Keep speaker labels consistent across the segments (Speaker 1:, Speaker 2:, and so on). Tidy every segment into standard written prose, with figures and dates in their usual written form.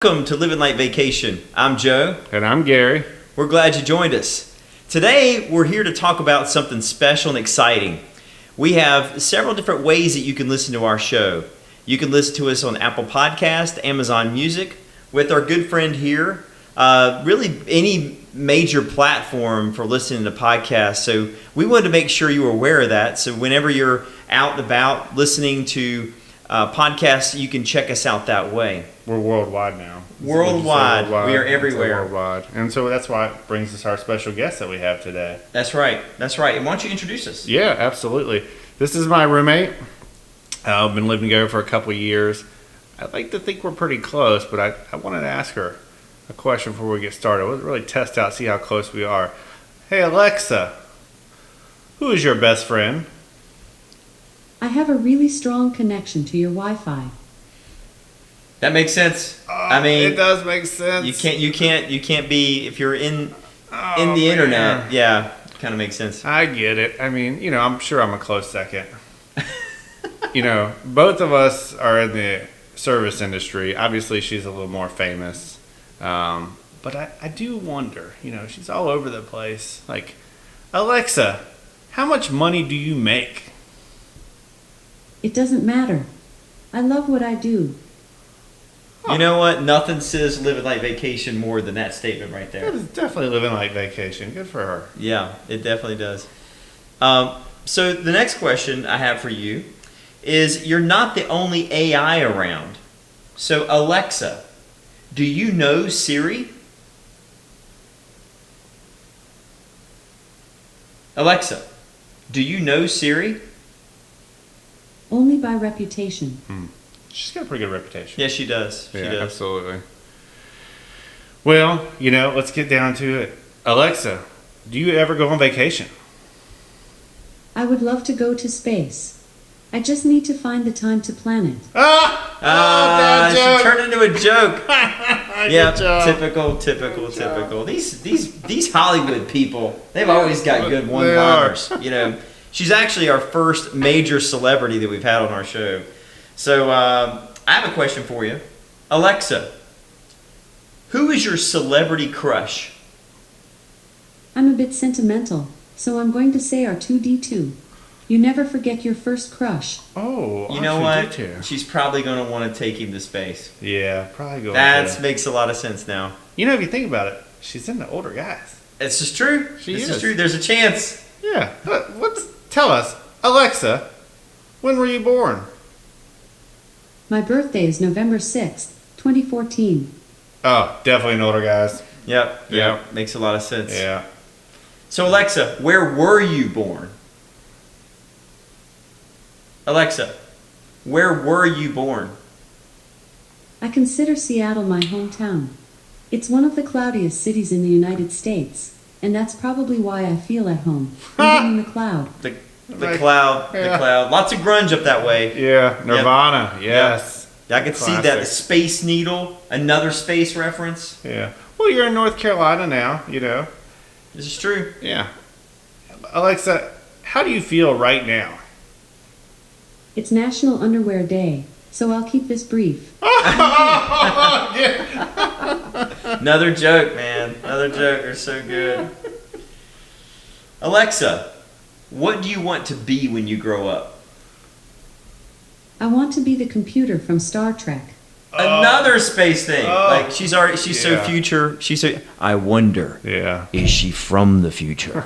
Speaker 1: Welcome to Living Like Vacation. I'm Joe.
Speaker 2: And I'm Gary.
Speaker 1: We're glad you joined us. Today, we're here to talk about something special and exciting. We have several different ways that you can listen to our show. You can listen to us on Apple Podcast, Amazon Music, with our good friend here. Really, any major platform for listening to podcasts. So we wanted to make sure you were aware of that. So whenever you're out and about listening to podcasts, you can check us out that way.
Speaker 2: We're worldwide now.
Speaker 1: Worldwide. We are everywhere.
Speaker 2: Worldwide. And so that's why it brings us our special guest that we have today.
Speaker 1: That's right. That's right. And why don't you introduce us?
Speaker 2: Yeah, absolutely. This is my roommate. I've been living together for a couple of years. I'd like to think we're pretty close, but I wanted to ask her a question before we get started. We'll really test out, see how close we are. Hey, Alexa, who is your best friend?
Speaker 3: I have a really strong connection to your Wi-Fi.
Speaker 1: That makes sense. I mean,
Speaker 2: it does make sense.
Speaker 1: You can't be if you're in the
Speaker 2: man.
Speaker 1: internet. Yeah, kind of makes sense.
Speaker 2: I get it. I mean, I'm sure I'm a close second. Both of us are in the service industry. Obviously, she's a little more famous. But I do wonder, she's all over the place. Like, Alexa, how much money do you make?
Speaker 3: It doesn't matter. I love what I do.
Speaker 1: You know what? Nothing says living like vacation more than that statement right there.
Speaker 2: That is definitely living like vacation. Good for her.
Speaker 1: Yeah, it definitely does. So the next question I have for you is, you're not the only AI around. So Alexa, do you know Siri? Alexa, do you know Siri?
Speaker 3: Only by reputation.
Speaker 2: She's got a pretty good reputation.
Speaker 1: Yes, she does. She does.
Speaker 2: Absolutely. Well, let's get down to it. Alexa, do you ever go on vacation?
Speaker 3: I would love to go to space. I just need to find the time to plan it.
Speaker 1: She turned into a joke. Yeah,
Speaker 2: job.
Speaker 1: typical. These Hollywood people, they've always got good one-liners. She's actually our first major celebrity that we've had on our show. So I have a question for you. Alexa, who is your celebrity crush?
Speaker 3: I'm a bit sentimental, so I'm going to say R2-D2. You never forget your first crush.
Speaker 2: Oh,
Speaker 1: you know what? She's probably going to want to take him to space.
Speaker 2: Yeah, probably going to.
Speaker 1: That makes a lot of sense now.
Speaker 2: If you think about it, she's into older guys.
Speaker 1: It's just true.
Speaker 2: This
Speaker 1: is true. There's a chance.
Speaker 2: Yeah. Tell us, Alexa, when were you born?
Speaker 3: My birthday is November 6th, 2014.
Speaker 2: Oh, definitely an older guys.
Speaker 1: Yep. Makes a lot of sense.
Speaker 2: Yeah.
Speaker 1: So Alexa, where were you born? Alexa, where were you born?
Speaker 3: I consider Seattle my hometown. It's one of the cloudiest cities in the United States, and that's probably why I feel at home, living in the cloud.
Speaker 1: The cloud. Lots of grunge up that way.
Speaker 2: Yeah, Nirvana, yes.
Speaker 1: I could see that. The Space Needle, another space reference.
Speaker 2: Yeah. Well, you're in North Carolina now,
Speaker 1: This is true.
Speaker 2: Yeah. Alexa, how do you feel right now?
Speaker 3: It's National Underwear Day, so I'll keep this brief.
Speaker 1: Another joke, man. Another joke. They're so good. Alexa, what do you want to be when you grow up?
Speaker 3: I want to be the computer from Star Trek.
Speaker 1: Another space thing. Like she's so future. I wonder.
Speaker 2: Yeah.
Speaker 1: Is she from the future?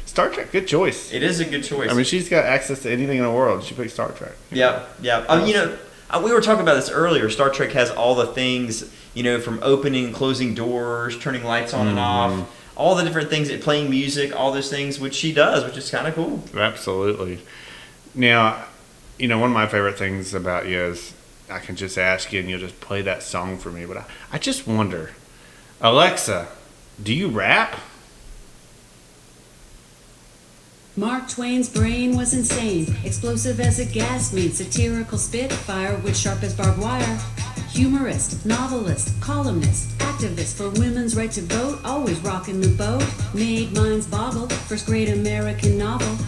Speaker 2: Star Trek, good choice.
Speaker 1: It is a good choice.
Speaker 2: I mean, she's got access to anything in the world. She picked Star Trek.
Speaker 1: Yeah. We were talking about this earlier. Star Trek has all the things, from opening and closing doors, turning lights on and off, all the different things, playing music, all those things, which she does, which is kind of cool.
Speaker 2: Absolutely. Now, one of my favorite things about you is I can just ask you and you'll just play that song for me. But I just wonder, Alexa, do you rap?
Speaker 3: Mark Twain's brain was insane, explosive as a gas main, satirical spitfire, wit sharp as barbed wire. Humorist, novelist, columnist, activist for women's right to vote, always rocking the boat, made minds boggle, first grade American novel.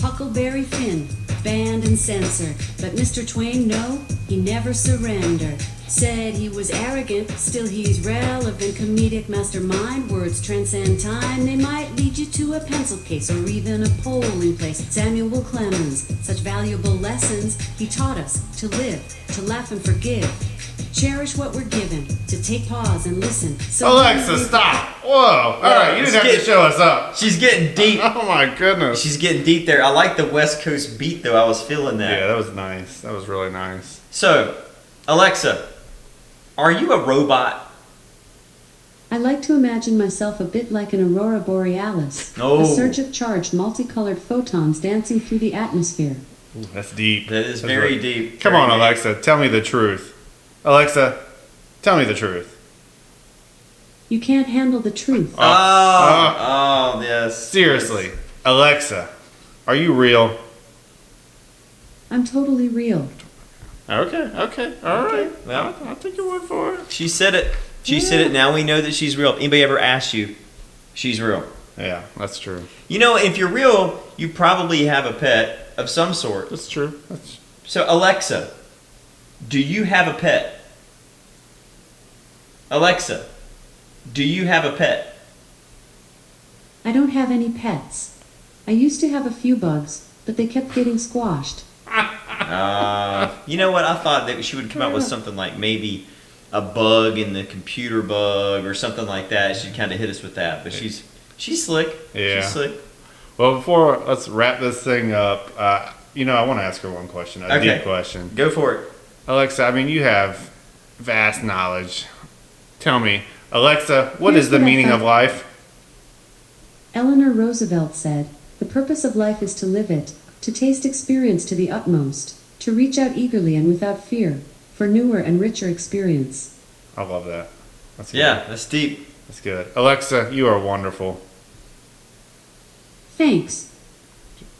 Speaker 3: Huckleberry Finn, banned and censored, but Mr. Twain, no, He never surrendered. Said he was arrogant, still he's relevant. Comedic mastermind, words transcend time. They might lead you to a pencil case or even a polling place. Samuel Clemens, such valuable lessons. He taught us to live, to laugh and forgive. Cherish what we're given, to take pause and listen. So
Speaker 2: Alexa, stop! Whoa! All right, you didn't have to show us up.
Speaker 1: She's getting deep.
Speaker 2: Oh my goodness.
Speaker 1: She's getting deep there. I like the West Coast beat, though. I was feeling that.
Speaker 2: Yeah, that was nice. That was really nice.
Speaker 1: So, Alexa, are you a robot?
Speaker 3: I like to imagine myself a bit like an aurora borealis.
Speaker 1: Oh.
Speaker 3: A surge of charged, multicolored photons dancing through the atmosphere.
Speaker 2: Ooh, that's deep.
Speaker 1: That is
Speaker 2: That's
Speaker 1: very
Speaker 2: really-
Speaker 1: deep.
Speaker 2: Come
Speaker 1: Very
Speaker 2: on,
Speaker 1: deep.
Speaker 2: Alexa. Tell me the truth. Alexa, tell me the truth.
Speaker 3: You can't handle the truth.
Speaker 1: Oh, yes.
Speaker 2: Seriously, Alexa, are you real?
Speaker 3: I'm totally real.
Speaker 2: Okay, all right.
Speaker 1: Well,
Speaker 2: I'll take your word for it.
Speaker 1: she said it. She said it. Now we know that she's real. If anybody ever asked you, she's real.
Speaker 2: Yeah, that's true.
Speaker 1: You know, if you're real, you probably have a pet of some sort.
Speaker 2: That's true. That's
Speaker 1: So, Alexa, do you have a pet? Alexa, do you have a pet?
Speaker 3: I don't have any pets. I used to have a few bugs, but they kept getting squashed.
Speaker 1: You know what? I thought that she would come out with something like maybe a bug in the computer bug or something like that. She'd kind of hit us with that. But she's slick.
Speaker 2: Yeah.
Speaker 1: She's slick.
Speaker 2: Well, before let's wrap this thing up. I want to ask her one question, a
Speaker 1: Okay.
Speaker 2: deep question.
Speaker 1: Go for it.
Speaker 2: Alexa, I mean, you have vast knowledge. Tell me, Alexa, what
Speaker 3: Here's
Speaker 2: is the
Speaker 3: what I
Speaker 2: meaning of
Speaker 3: found.
Speaker 2: life?
Speaker 3: Eleanor Roosevelt said, "The purpose of life is to live it, to taste experience to the utmost, to reach out eagerly and without fear, for newer and richer experience."
Speaker 2: I love that. That's good.
Speaker 1: Yeah, that's deep.
Speaker 2: That's good. Alexa, you are wonderful.
Speaker 3: Thanks.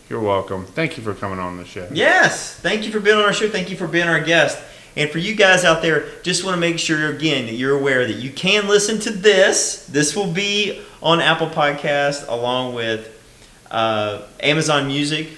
Speaker 2: You're welcome. Thank you for coming on the show.
Speaker 1: Yes. Thank you for being on our show. Thank you for being our guest. And for you guys out there, just want to make sure again that you're aware that you can listen to this. This will be on Apple Podcast along with Amazon Music,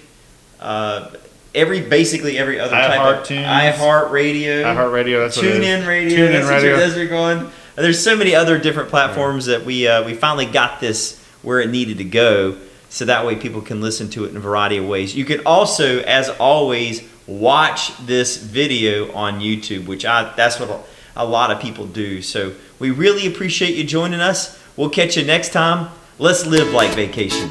Speaker 1: basically every other type of
Speaker 2: iHeartTunes.
Speaker 1: iHeartRadio,
Speaker 2: iHeartRadio, that's what it is.
Speaker 1: TuneIn Radio.
Speaker 2: TuneIn
Speaker 1: That's what
Speaker 2: Radio.
Speaker 1: those are going. There's so many other different platforms that we finally got this where it needed to go, so that way people can listen to it in a variety of ways. You can also, as always, watch this video on YouTube, which that's what a lot of people do. So we really appreciate you joining us. We'll catch you next time. Let's live like vacation.